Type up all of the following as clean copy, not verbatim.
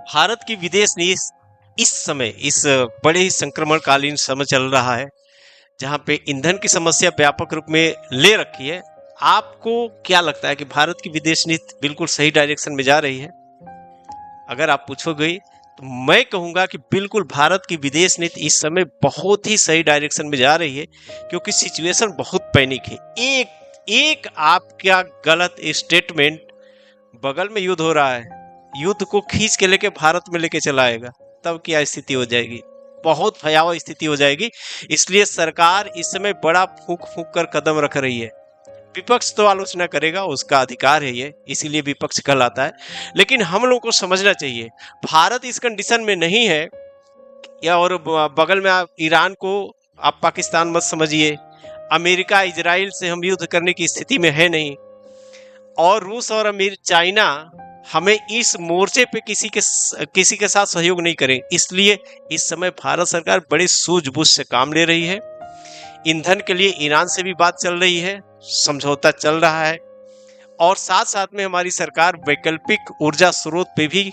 भारत की विदेश नीति इस समय इस बड़े ही संक्रमणकालीन समय चल रहा है, जहां पे ईंधन की समस्या व्यापक रूप में ले रखी है। आपको क्या लगता है कि भारत की विदेश नीति बिल्कुल सही डायरेक्शन में जा रही है? अगर आप पूछोगे तो मैं कहूंगा कि बिल्कुल भारत की विदेश नीति इस समय बहुत ही सही डायरेक्शन में जा रही है, क्योंकि सिचुएशन बहुत पैनिक है। एक एक आपका गलत स्टेटमेंट, बगल में युद्ध हो रहा है, युद्ध को खींच के लेके भारत में लेके चला आएगा, तब क्या स्थिति हो जाएगी? बहुत भयावह स्थिति हो जाएगी। इसलिए सरकार इस समय बड़ा फूंक फूंक कर कदम रख रही है। विपक्ष तो आलोचना करेगा, उसका अधिकार है ये, इसीलिए विपक्ष कहलाता है। लेकिन हम लोगों को समझना चाहिए, भारत इस कंडीशन में नहीं है, या और बगल में आप ईरान को आप पाकिस्तान मत समझिए, अमेरिका इजराइल से हम युद्ध करने की स्थिति में है नहीं, और रूस और अमीर चाइना हमें इस मोर्चे पे किसी के साथ सहयोग नहीं करें। इसलिए इस समय भारत सरकार बड़े सूझबूझ से काम ले रही है। ईंधन के लिए ईरान से भी बात चल रही है, समझौता चल रहा है, और साथ साथ में हमारी सरकार वैकल्पिक ऊर्जा स्रोत पे भी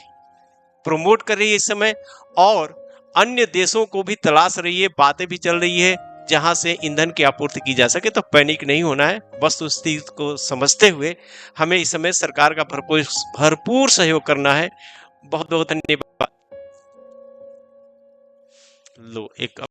प्रमोट कर रही है इस समय, और अन्य देशों को भी तलाश रही है, बातें भी चल रही है जहां से ईंधन की आपूर्ति की जा सके। तो पैनिक नहीं होना है, वस्तुस्थिति को समझते हुए हमें इस समय सरकार का भरपूर सहयोग करना है। बहुत बहुत धन्यवाद। लो एक